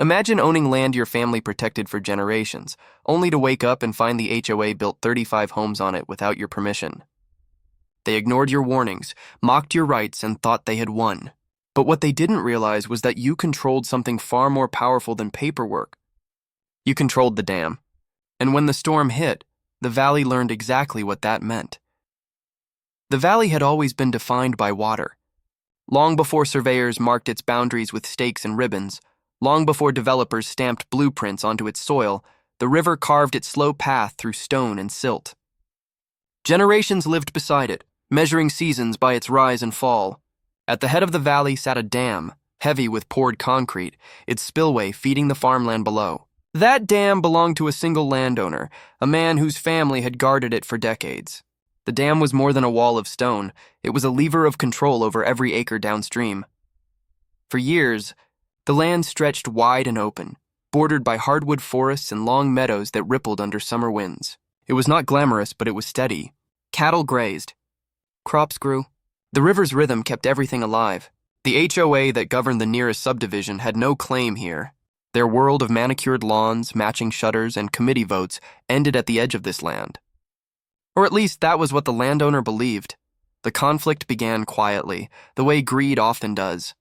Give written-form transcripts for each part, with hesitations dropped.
Imagine owning land your family protected for generations, only to wake up and find the HOA built 35 homes on it without your permission. They ignored your warnings, mocked your rights, and thought they had won. But what they didn't realize was that you controlled something far more powerful than paperwork. You controlled the dam. And when the storm hit, the valley learned exactly what that meant. The valley had always been defined by water. Long before surveyors marked its boundaries with stakes and ribbons, long before developers stamped blueprints onto its soil, the river carved its slow path through stone and silt. Generations lived beside it, measuring seasons by its rise and fall. At the head of the valley sat a dam, heavy with poured concrete, its spillway feeding the farmland below. That dam belonged to a single landowner, a man whose family had guarded it for decades. The dam was more than a wall of stone. It was a lever of control over every acre downstream. For years, the land stretched wide and open, bordered by hardwood forests and long meadows that rippled under summer winds. It was not glamorous, but it was steady. Cattle grazed. Crops grew. The river's rhythm kept everything alive. The HOA that governed the nearest subdivision had no claim here. Their world of manicured lawns, matching shutters, and committee votes ended at the edge of this land. Or at least that was what the landowner believed. The conflict began quietly, the way greed often does.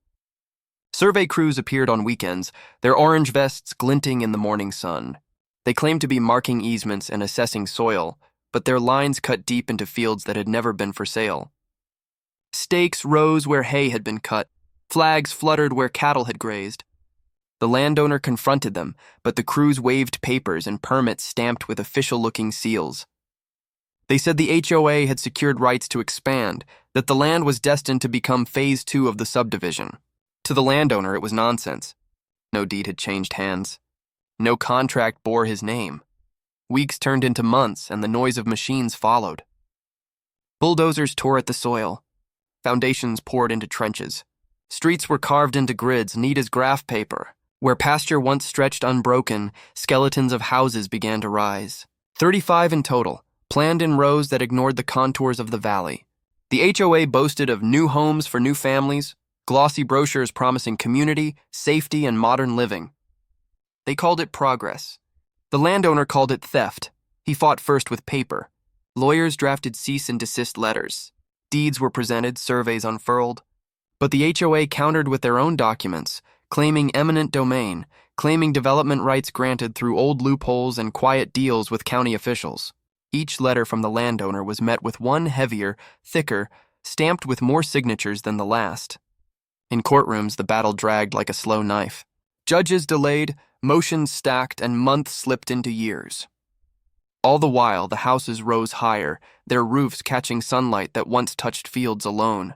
Survey crews appeared on weekends, their orange vests glinting in the morning sun. They claimed to be marking easements and assessing soil, but their lines cut deep into fields that had never been for sale. Stakes rose where hay had been cut. Flags fluttered where cattle had grazed. The landowner confronted them, but the crews waved papers and permits stamped with official-looking seals. They said the HOA had secured rights to expand, that the land was destined to become Phase 2 of the subdivision. To the landowner, it was nonsense. No deed had changed hands. No contract bore his name. Weeks turned into months, and the noise of machines followed. Bulldozers tore at the soil. Foundations poured into trenches. Streets were carved into grids, neat as graph paper. Where pasture once stretched unbroken, skeletons of houses began to rise. 35 in total, planned in rows that ignored the contours of the valley. The HOA boasted of new homes for new families, glossy brochures promising community, safety, and modern living. They called it progress. The landowner called it theft. He fought first with paper. Lawyers drafted cease and desist letters. Deeds were presented, surveys unfurled. But the HOA countered with their own documents, claiming eminent domain, claiming development rights granted through old loopholes and quiet deals with county officials. Each letter from the landowner was met with one heavier, thicker, stamped with more signatures than the last. In courtrooms, the battle dragged like a slow knife. Judges delayed, motions stacked, and months slipped into years. All the while, the houses rose higher, their roofs catching sunlight that once touched fields alone.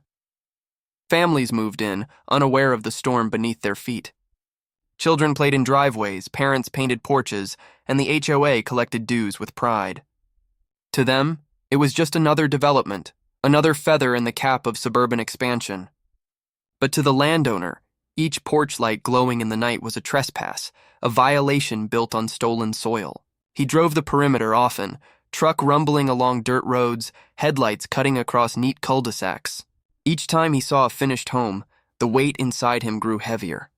Families moved in, unaware of the storm beneath their feet. Children played in driveways, parents painted porches, and the HOA collected dues with pride. To them, it was just another development, another feather in the cap of suburban expansion. But to the landowner, each porch light glowing in the night was a trespass, a violation built on stolen soil. He drove the perimeter often, truck rumbling along dirt roads, headlights cutting across neat cul-de-sacs. Each time he saw a finished home, the weight inside him grew heavier.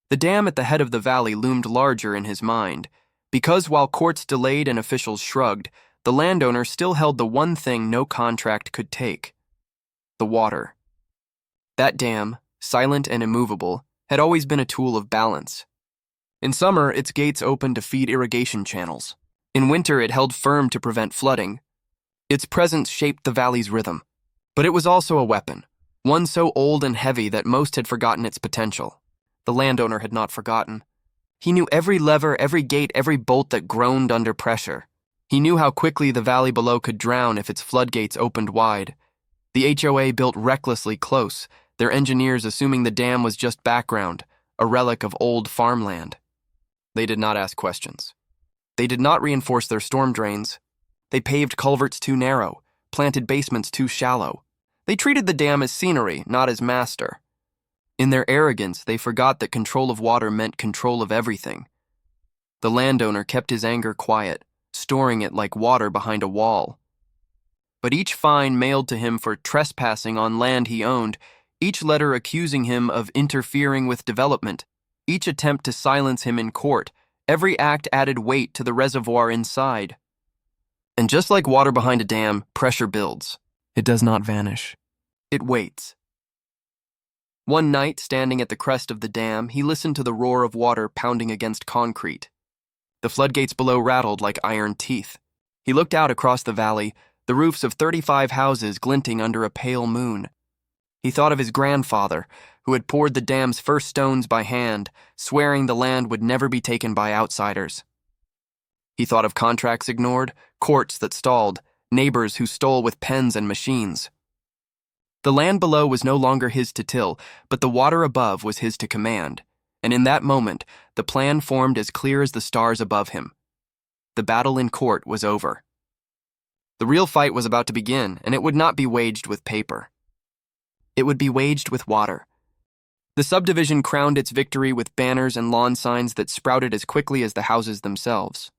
The dam at the head of the valley loomed larger in his mind, because while courts delayed and officials shrugged, the landowner still held the one thing no contract could take: the water. That dam, silent and immovable, had always been a tool of balance. In summer, its gates opened to feed irrigation channels. In winter, it held firm to prevent flooding. Its presence shaped the valley's rhythm. But it was also a weapon, one so old and heavy that most had forgotten its potential. The landowner had not forgotten. He knew every lever, every gate, every bolt that groaned under pressure. He knew how quickly the valley below could drown if its floodgates opened wide. The HOA built recklessly close, their engineers assuming the dam was just background, a relic of old farmland. They did not ask questions. They did not reinforce their storm drains. They paved culverts too narrow, planted basements too shallow. They treated the dam as scenery, not as master. In their arrogance, they forgot that control of water meant control of everything. The landowner kept his anger quiet, storing it like water behind a wall. But each fine mailed to him for trespassing on land he owned, each letter accusing him of interfering with development, Each attempt to silence him in court, every act added weight to the reservoir inside. And just like water behind a dam, pressure builds. It does not vanish. It waits. One night, standing at the crest of the dam, he listened to the roar of water pounding against concrete. The floodgates below rattled like iron teeth. He looked out across the valley, the roofs of 35 houses glinting under a pale moon. He thought of his grandfather, who had poured the dam's first stones by hand, swearing the land would never be taken by outsiders. He thought of contracts ignored, courts that stalled, neighbors who stole with pens and machines. The land below was no longer his to till, but the water above was his to command, and in that moment, the plan formed as clear as the stars above him. The battle in court was over. The real fight was about to begin, and it would not be waged with paper. It would be waged with water. The subdivision crowned its victory with banners and lawn signs that sprouted as quickly as the houses themselves.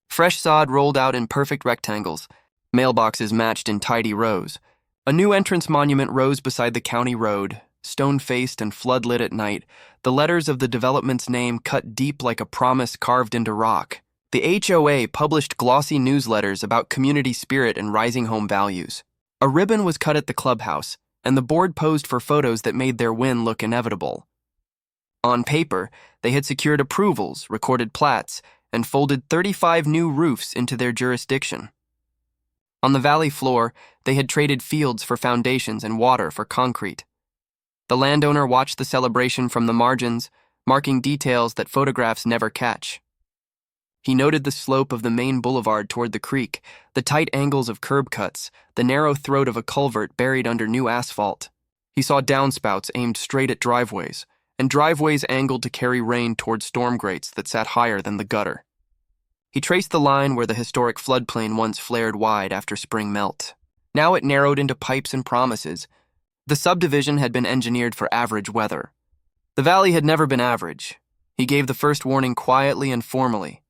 Fresh sod rolled out in perfect rectangles. Mailboxes matched in tidy rows. A new entrance monument rose beside the county road, stone-faced and flood-lit at night, the letters of the development's name cut deep like a promise carved into rock. The HOA published glossy newsletters about community spirit and rising home values. A ribbon was cut at the clubhouse, and the board posed for photos that made their win look inevitable. On paper, they had secured approvals, recorded plats, and folded 35 new roofs into their jurisdiction. On the valley floor, they had traded fields for foundations and water for concrete. The landowner watched the celebration from the margins, marking details that photographs never catch. He noted the slope of the main boulevard toward the creek, the tight angles of curb cuts, the narrow throat of a culvert buried under new asphalt. He saw downspouts aimed straight at driveways, and driveways angled to carry rain toward storm grates that sat higher than the gutter. He traced the line where the historic floodplain once flared wide after spring melt. Now it narrowed into pipes and promises. The subdivision had been engineered for average weather. The valley had never been average. He gave the first warning quietly and formally.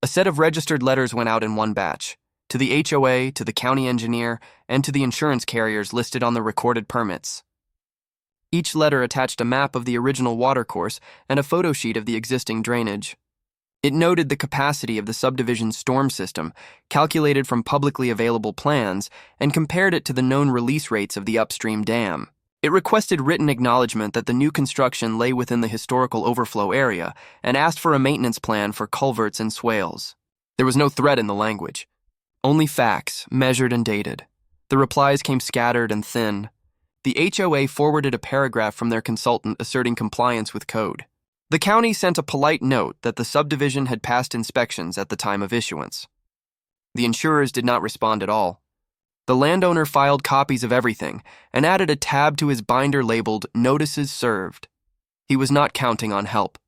A set of registered letters went out in one batch, to the HOA, to the county engineer, and to the insurance carriers listed on the recorded permits. Each letter attached a map of the original watercourse and a photo sheet of the existing drainage. It noted the capacity of the subdivision's storm system, calculated from publicly available plans, and compared it to the known release rates of the upstream dam. It requested written acknowledgement that the new construction lay within the historical overflow area and asked for a maintenance plan for culverts and swales. There was no threat in the language, only facts, measured and dated. The replies came scattered and thin. The HOA forwarded a paragraph from their consultant asserting compliance with code. The county sent a polite note that the subdivision had passed inspections at the time of issuance. The insurers did not respond at all. The landowner filed copies of everything and added a tab to his binder labeled Notices Served. He was not counting on help.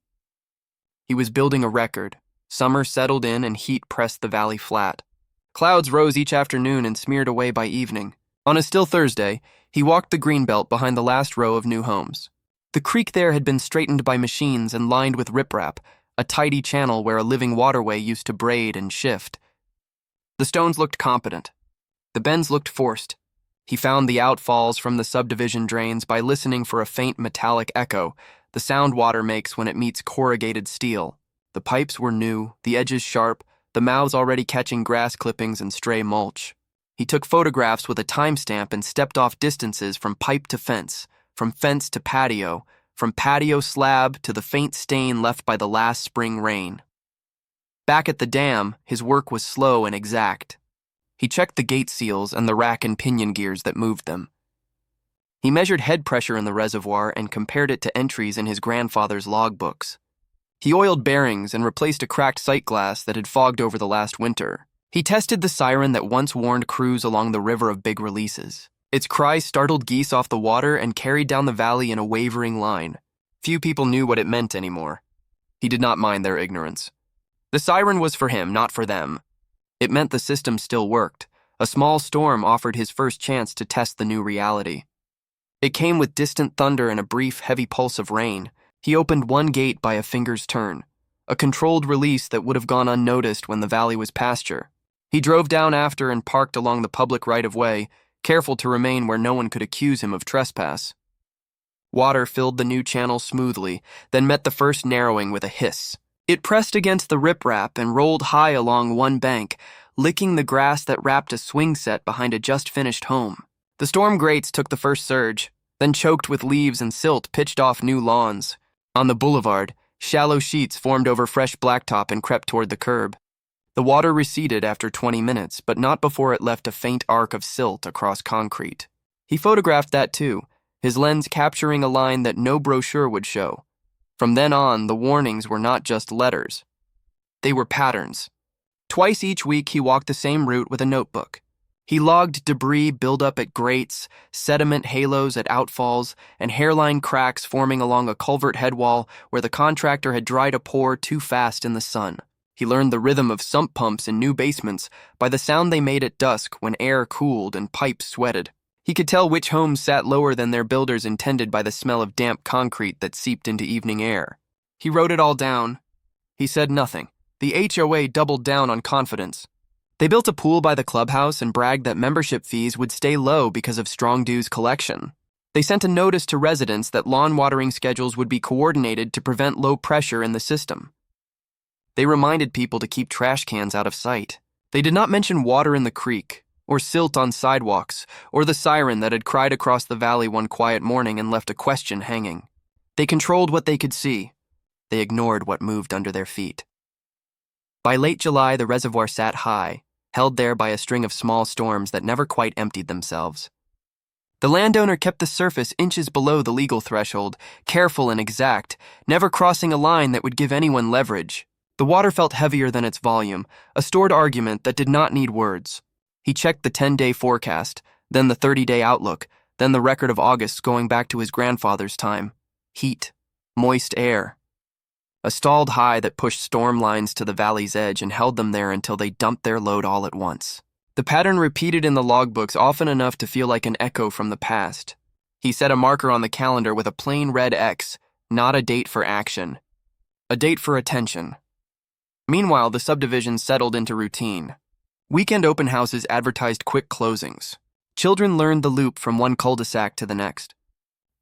He was building a record. Summer settled in and heat pressed the valley flat. Clouds rose each afternoon and smeared away by evening. On a still Thursday, he walked the greenbelt behind the last row of new homes. The creek there had been straightened by machines and lined with riprap, a tidy channel where a living waterway used to braid and shift. The stones looked competent. The bends looked forced. He found the outfalls from the subdivision drains by listening for a faint metallic echo, the sound water makes when it meets corrugated steel. The pipes were new, the edges sharp, the mouths already catching grass clippings and stray mulch. He took photographs with a timestamp and stepped off distances from pipe to fence, from fence to patio, from patio slab to the faint stain left by the last spring rain. Back at the dam, his work was slow and exact. He checked the gate seals and the rack and pinion gears that moved them. He measured head pressure in the reservoir and compared it to entries in his grandfather's logbooks. He oiled bearings and replaced a cracked sight glass that had fogged over the last winter. He tested the siren that once warned crews along the river of big releases. Its cry startled geese off the water and carried down the valley in a wavering line. Few people knew what it meant anymore. He did not mind their ignorance. The siren was for him, not for them. It meant the system still worked. A small storm offered his first chance to test the new reality. It came with distant thunder and a brief, heavy pulse of rain. He opened one gate by a finger's turn, a controlled release that would have gone unnoticed when the valley was pasture. He drove down after and parked along the public right-of-way, careful to remain where no one could accuse him of trespass. Water filled the new channel smoothly, then met the first narrowing with a hiss. It pressed against the riprap and rolled high along one bank, licking the grass that wrapped a swing set behind a just-finished home. The storm grates took the first surge, then choked with leaves and silt pitched off new lawns. On the boulevard, shallow sheets formed over fresh blacktop and crept toward the curb. The water receded after 20 minutes, but not before it left a faint arc of silt across concrete. He photographed that too, his lens capturing a line that no brochure would show. From then on, the warnings were not just letters. They were patterns. Twice each week, he walked the same route with a notebook. He logged debris buildup at grates, sediment halos at outfalls, and hairline cracks forming along a culvert headwall where the contractor had dried a pour too fast in the sun. He learned the rhythm of sump pumps in new basements by the sound they made at dusk when air cooled and pipes sweated. He could tell which homes sat lower than their builders intended by the smell of damp concrete that seeped into evening air. He wrote it all down. He said nothing. The HOA doubled down on confidence. They built a pool by the clubhouse and bragged that membership fees would stay low because of strong dues collection. They sent a notice to residents that lawn watering schedules would be coordinated to prevent low pressure in the system. They reminded people to keep trash cans out of sight. They did not mention water in the creek, or silt on sidewalks, or the siren that had cried across the valley one quiet morning and left a question hanging. They controlled what they could see. They ignored what moved under their feet. By late July, the reservoir sat high, held there by a string of small storms that never quite emptied themselves. The landowner kept the surface inches below the legal threshold, careful and exact, never crossing a line that would give anyone leverage. The water felt heavier than its volume, a stored argument that did not need words. He checked the 10-day forecast, then the 30-day outlook, then the record of August going back to his grandfather's time. Heat, moist air. A stalled high that pushed storm lines to the valley's edge and held them there until they dumped their load all at once. The pattern repeated in the logbooks often enough to feel like an echo from the past. He set a marker on the calendar with a plain red X, not a date for action. A date for attention. Meanwhile, the subdivision settled into routine. Weekend open houses advertised quick closings. Children learned the loop from one cul-de-sac to the next.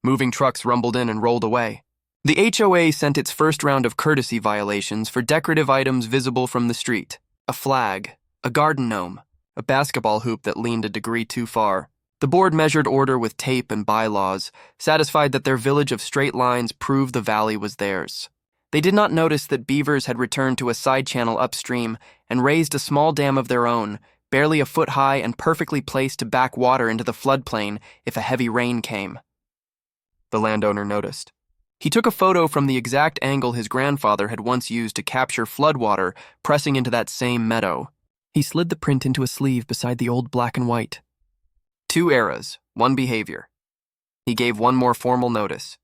Moving trucks rumbled in and rolled away. The HOA sent its first round of courtesy violations for decorative items visible from the street. A flag, a garden gnome, a basketball hoop that leaned a degree too far. The board measured order with tape and bylaws, satisfied that their village of straight lines proved the valley was theirs. They did not notice that beavers had returned to a side channel upstream and raised a small dam of their own, barely a foot high and perfectly placed to back water into the floodplain if a heavy rain came. The landowner noticed. He took a photo from the exact angle his grandfather had once used to capture floodwater pressing into that same meadow. He slid the print into a sleeve beside the old black and white. 2 eras, 1 behavior. He gave one more formal notice.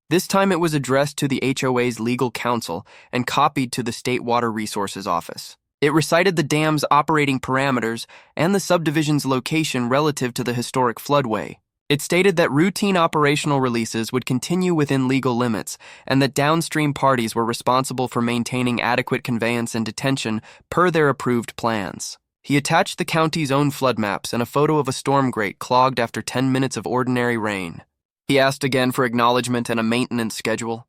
This time it was addressed to the HOA's legal counsel and copied to the State Water Resources Office. It recited the dam's operating parameters and the subdivision's location relative to the historic floodway. It stated that routine operational releases would continue within legal limits and that downstream parties were responsible for maintaining adequate conveyance and detention per their approved plans. He attached the county's own flood maps and a photo of a storm grate clogged after 10 minutes of ordinary rain. He asked again for acknowledgement and a maintenance schedule.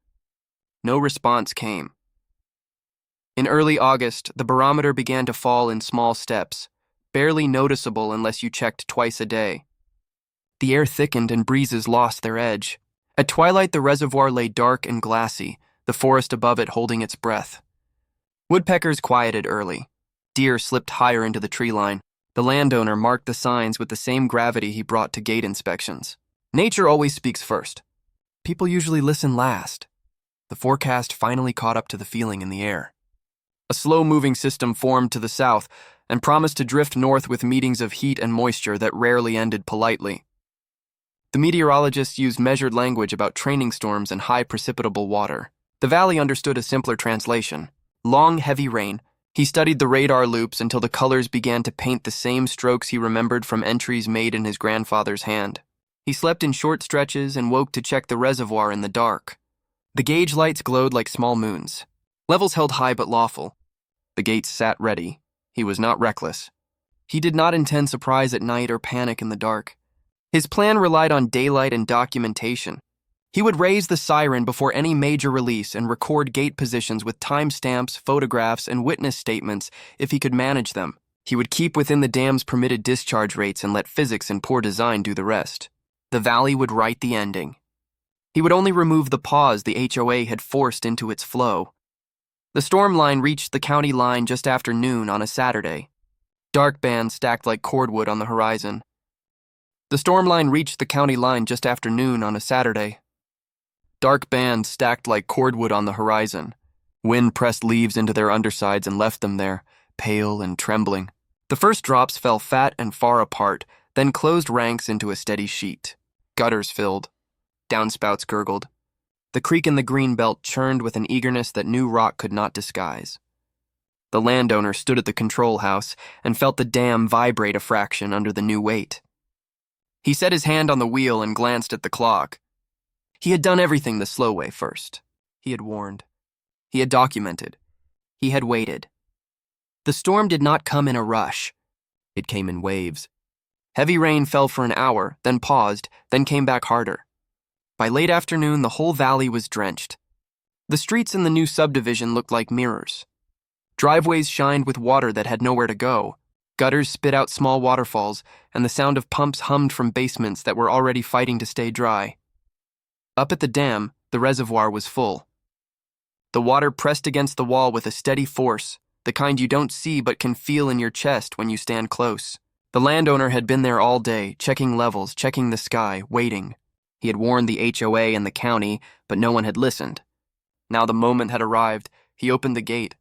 No response came. In early August, the barometer began to fall in small steps, barely noticeable unless you checked twice a day. The air thickened and breezes lost their edge. At twilight, the reservoir lay dark and glassy, the forest above it holding its breath. Woodpeckers quieted early. Deer slipped higher into the tree line. The landowner marked the signs with the same gravity he brought to gate inspections. Nature always speaks first. People usually listen last. The forecast finally caught up to the feeling in the air. A slow-moving system formed to the south and promised to drift north with meetings of heat and moisture that rarely ended politely. The meteorologists used measured language about training storms and high precipitable water. The valley understood a simpler translation. Long, heavy rain. He studied the radar loops until the colors began to paint the same strokes he remembered from entries made in his grandfather's hand. He slept in short stretches and woke to check the reservoir in the dark. The gauge lights glowed like small moons. Levels held high but lawful. The gates sat ready. He was not reckless. He did not intend surprise at night or panic in the dark. His plan relied on daylight and documentation. He would raise the siren before any major release and record gate positions with timestamps, photographs, and witness statements if he could manage them. He would keep within the dam's permitted discharge rates and let physics and poor design do the rest. The valley would write the ending. He would only remove the pause the HOA had forced into its flow. The storm line reached the county line just after noon on a Saturday. Dark bands stacked like cordwood on the horizon. The storm line reached the county line just after noon on a Saturday. Dark bands stacked like cordwood on the horizon. Wind pressed leaves into their undersides and left them there, pale and trembling. The first drops fell fat and far apart, then closed ranks into a steady sheet. Gutters filled. Downspouts gurgled. The creek in the green belt churned with an eagerness that new rock could not disguise. The landowner stood at the control house and felt the dam vibrate a fraction under the new weight. He set his hand on the wheel and glanced at the clock. He had done everything the slow way first. He had warned. He had documented. He had waited. The storm did not come in a rush. It came in waves. Heavy rain fell for an hour, then paused, then came back harder. By late afternoon, the whole valley was drenched. The streets in the new subdivision looked like mirrors. Driveways shined with water that had nowhere to go. Gutters spit out small waterfalls, and the sound of pumps hummed from basements that were already fighting to stay dry. Up at the dam, the reservoir was full. The water pressed against the wall with a steady force, the kind you don't see but can feel in your chest when you stand close. The landowner had been there all day, checking levels, checking the sky, waiting. He had warned the HOA and the county, but no one had listened. Now the moment had arrived. He opened the gate.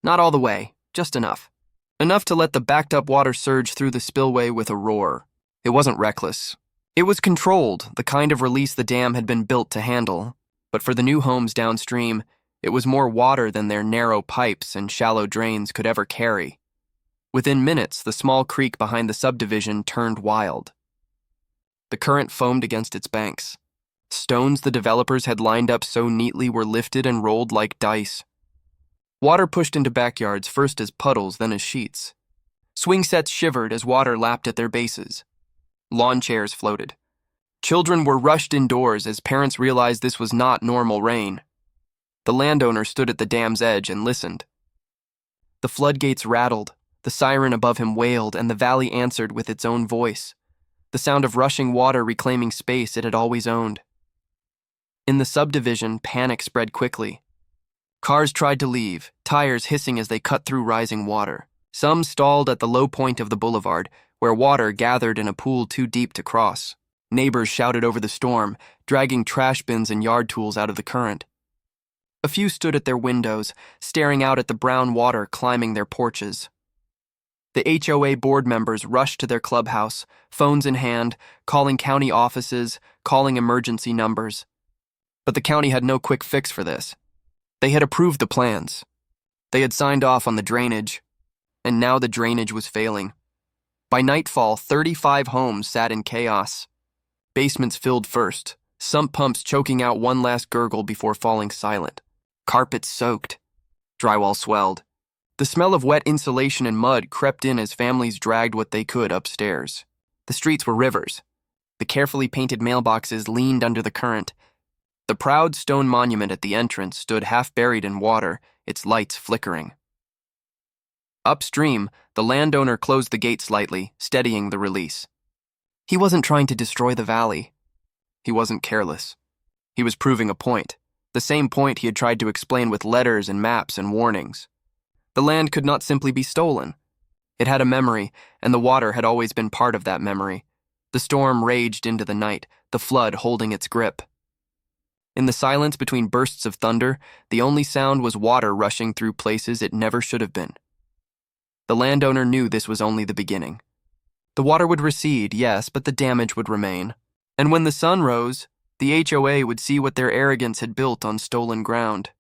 Not all the way, just enough. Enough to let the backed-up water surge through the spillway with a roar. It wasn't reckless. It was controlled, the kind of release the dam had been built to handle. But for the new homes downstream, it was more water than their narrow pipes and shallow drains could ever carry. Within minutes, the small creek behind the subdivision turned wild. The current foamed against its banks. Stones the developers had lined up so neatly were lifted and rolled like dice. Water pushed into backyards, first as puddles, then as sheets. Swing sets shivered as water lapped at their bases. Lawn chairs floated. Children were rushed indoors as parents realized this was not normal rain. The landowner stood at the dam's edge and listened. The floodgates rattled, the siren above him wailed, and the valley answered with its own voice, the sound of rushing water reclaiming space it had always owned. In the subdivision, panic spread quickly. Cars tried to leave, tires hissing as they cut through rising water. Some stalled at the low point of the boulevard, where water gathered in a pool too deep to cross. Neighbors shouted over the storm, dragging trash bins and yard tools out of the current. A few stood at their windows, staring out at the brown water climbing their porches. The HOA board members rushed to their clubhouse, phones in hand, calling county offices, calling emergency numbers. But the county had no quick fix for this. They had approved the plans. They had signed off on the drainage, and now the drainage was failing. By nightfall, 35 homes sat in chaos. Basements filled first, sump pumps choking out one last gurgle before falling silent. Carpets soaked. Drywall swelled. The smell of wet insulation and mud crept in as families dragged what they could upstairs. The streets were rivers. The carefully painted mailboxes leaned under the current. The proud stone monument at the entrance stood half buried in water, its lights flickering. Upstream, the landowner closed the gate slightly, steadying the release. He wasn't trying to destroy the valley. He wasn't careless. He was proving a point, the same point he had tried to explain with letters and maps and warnings. The land could not simply be stolen. It had a memory, and the water had always been part of that memory. The storm raged into the night, the flood holding its grip. In the silence between bursts of thunder, the only sound was water rushing through places it never should have been. The landowner knew this was only the beginning. The water would recede, yes, but the damage would remain. And when the sun rose, the HOA would see what their arrogance had built on stolen ground.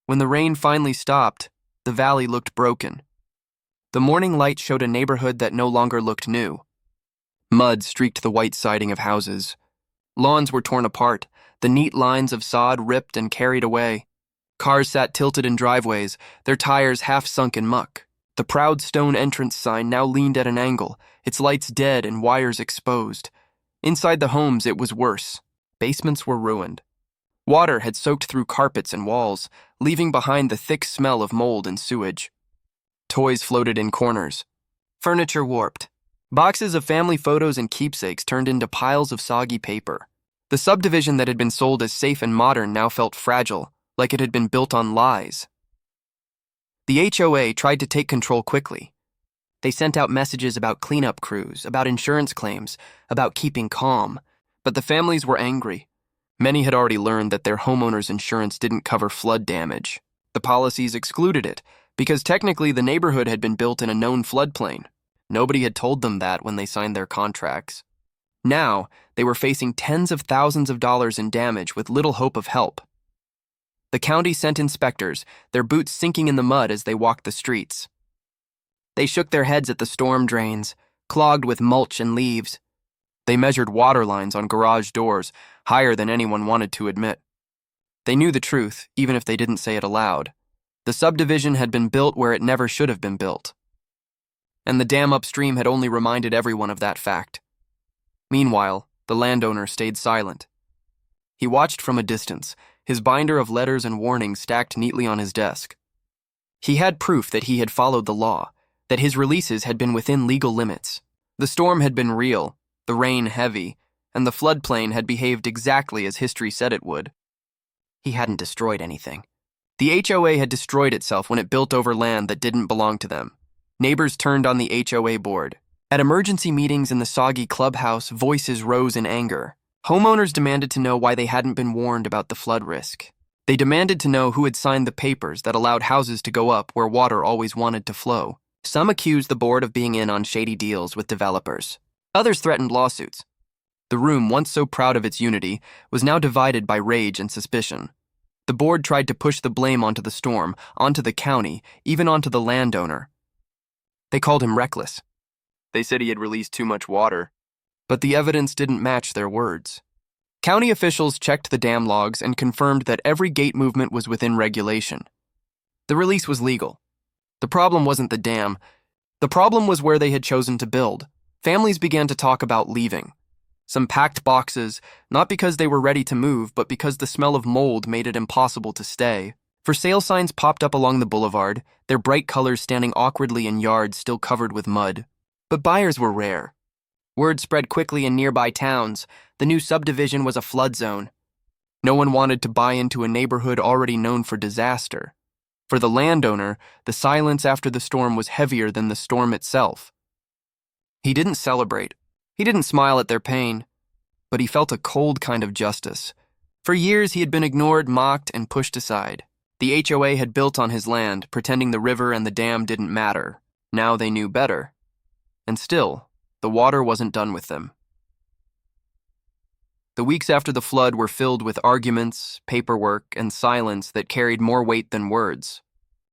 When the rain finally stopped, the valley looked broken. The morning light showed a neighborhood that no longer looked new. Mud streaked the white siding of houses. Lawns were torn apart, the neat lines of sod ripped and carried away. Cars sat tilted in driveways, their tires half sunk in muck. The proud stone entrance sign now leaned at an angle, its lights dead and wires exposed. Inside the homes, it was worse. basements were ruined. Water had soaked through carpets and walls, leaving behind the thick smell of mold and sewage. Toys floated in corners. Furniture warped. Boxes of family photos and keepsakes turned into piles of soggy paper. The subdivision that had been sold as safe and modern now felt fragile, like it had been built on lies. The HOA tried to take control quickly. They sent out messages about cleanup crews, about insurance claims, about keeping calm. But the families were angry. Many had already learned that their homeowner's insurance didn't cover flood damage. The policies excluded it, because technically the neighborhood had been built in a known floodplain. Nobody had told them that when they signed their contracts. Now, they were facing tens of thousands of dollars in damage with little hope of help. The county sent inspectors, their boots sinking in the mud as they walked the streets. They shook their heads at the storm drains, clogged with mulch and leaves. They measured water lines on garage doors, higher than anyone wanted to admit. They knew the truth, even if they didn't say it aloud. The subdivision had been built where it never should have been built. And the dam upstream had only reminded everyone of that fact. Meanwhile, the landowner stayed silent. He watched from a distance, his binder of letters and warnings stacked neatly on his desk. He had proof that he had followed the law, that his releases had been within legal limits. The storm had been real, the rain heavy, and the floodplain had behaved exactly as history said it would. He hadn't destroyed anything. The HOA had destroyed itself when it built over land that didn't belong to them. Neighbors turned on the HOA board. At emergency meetings in the soggy clubhouse, voices rose in anger. Homeowners demanded to know why they hadn't been warned about the flood risk. They demanded to know who had signed the papers that allowed houses to go up where water always wanted to flow. Some accused the board of being in on shady deals with developers. Others threatened lawsuits. The room, once so proud of its unity, was now divided by rage and suspicion. The board tried to push the blame onto the storm, onto the county, even onto the landowner. They called him reckless. They said he had released too much water, but the evidence didn't match their words. County officials checked the dam logs and confirmed that every gate movement was within regulation. The release was legal. The problem wasn't the dam. The problem was where they had chosen to build. Families began to talk about leaving. Some packed boxes, not because they were ready to move, but because the smell of mold made it impossible to stay. For sale signs popped up along the boulevard, their bright colors standing awkwardly in yards still covered with mud. But buyers were rare. Word spread quickly in nearby towns. The new subdivision was a flood zone. No one wanted to buy into a neighborhood already known for disaster. For the landowner, the silence after the storm was heavier than the storm itself. He didn't celebrate. He didn't smile at their pain. But he felt a cold kind of justice. For years he had been ignored, mocked, and pushed aside. The HOA had built on his land, pretending the river and the dam didn't matter. Now they knew better. And still, the water wasn't done with them. The weeks after the flood were filled with arguments, paperwork, and silence that carried more weight than words.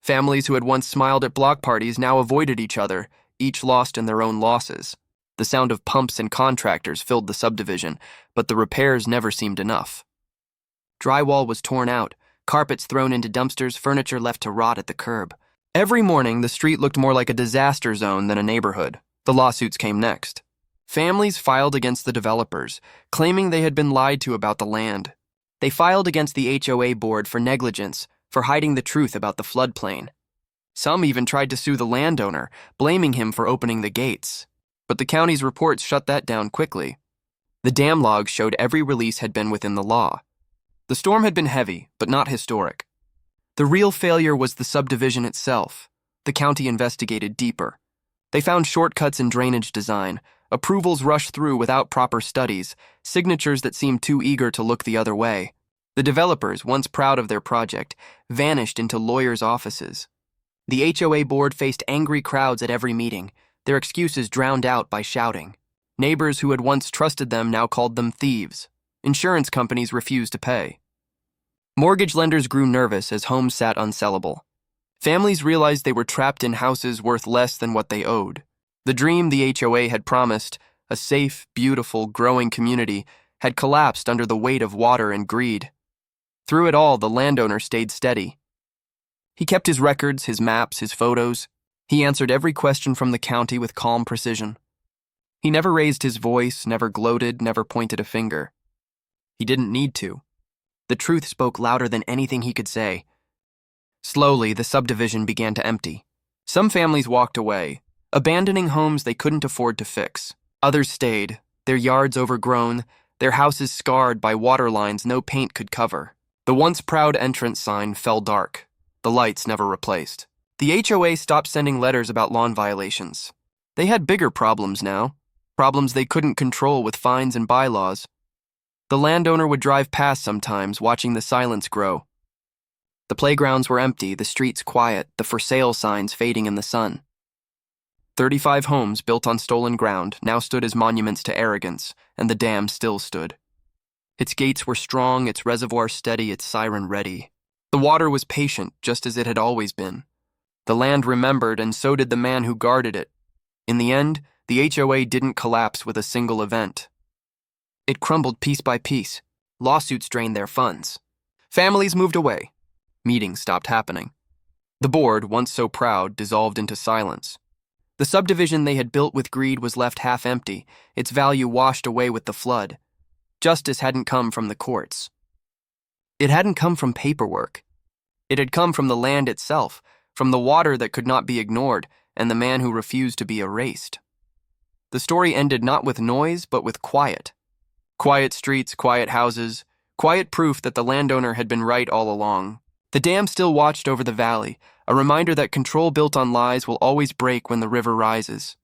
Families who had once smiled at block parties now avoided each other, each lost in their own losses. The sound of pumps and contractors filled the subdivision, but the repairs never seemed enough. Drywall was torn out, carpets thrown into dumpsters, furniture left to rot at the curb. Every morning, the street looked more like a disaster zone than a neighborhood. The lawsuits came next. Families filed against the developers, claiming they had been lied to about the land. They filed against the HOA board for negligence, for hiding the truth about the floodplain. Some even tried to sue the landowner, blaming him for opening the gates. But the county's reports shut that down quickly. The dam logs showed every release had been within the law. The storm had been heavy, but not historic. The real failure was the subdivision itself. The county investigated deeper. They found shortcuts in drainage design, approvals rushed through without proper studies, signatures that seemed too eager to look the other way. The developers, once proud of their project, vanished into lawyers' offices. The HOA board faced angry crowds at every meeting, their excuses drowned out by shouting. Neighbors who had once trusted them now called them thieves. Insurance companies refused to pay. Mortgage lenders grew nervous as homes sat unsellable. Families realized they were trapped in houses worth less than what they owed. The dream the HOA had promised, a safe, beautiful, growing community, had collapsed under the weight of water and greed. Through it all, the landowner stayed steady. He kept his records, his maps, his photos. He answered every question from the county with calm precision. He never raised his voice, never gloated, never pointed a finger. He didn't need to. The truth spoke louder than anything he could say. Slowly, the subdivision began to empty. Some families walked away, abandoning homes they couldn't afford to fix. Others stayed, their yards overgrown, their houses scarred by water lines no paint could cover. The once proud entrance sign fell dark, the lights never replaced. The HOA stopped sending letters about lawn violations. They had bigger problems now, problems they couldn't control with fines and bylaws. The landowner would drive past sometimes, watching the silence grow. The playgrounds were empty, the streets quiet, the for sale signs fading in the sun. 35 homes built on stolen ground now stood as monuments to arrogance, and the dam still stood. Its gates were strong, its reservoir steady, its siren ready. The water was patient, just as it had always been. The land remembered, and so did the man who guarded it. In the end, the HOA didn't collapse with a single event. It crumbled piece by piece. Lawsuits drained their funds. Families moved away. Meetings stopped happening. The board, once so proud, dissolved into silence. The subdivision they had built with greed was left half empty, its value washed away with the flood. Justice hadn't come from the courts. It hadn't come from paperwork. It had come from the land itself, from the water that could not be ignored, and the man who refused to be erased. The story ended not with noise, but with quiet. Quiet streets, quiet houses, quiet proof that the landowner had been right all along. The dam still watched over the valley, a reminder that control built on lies will always break when the river rises.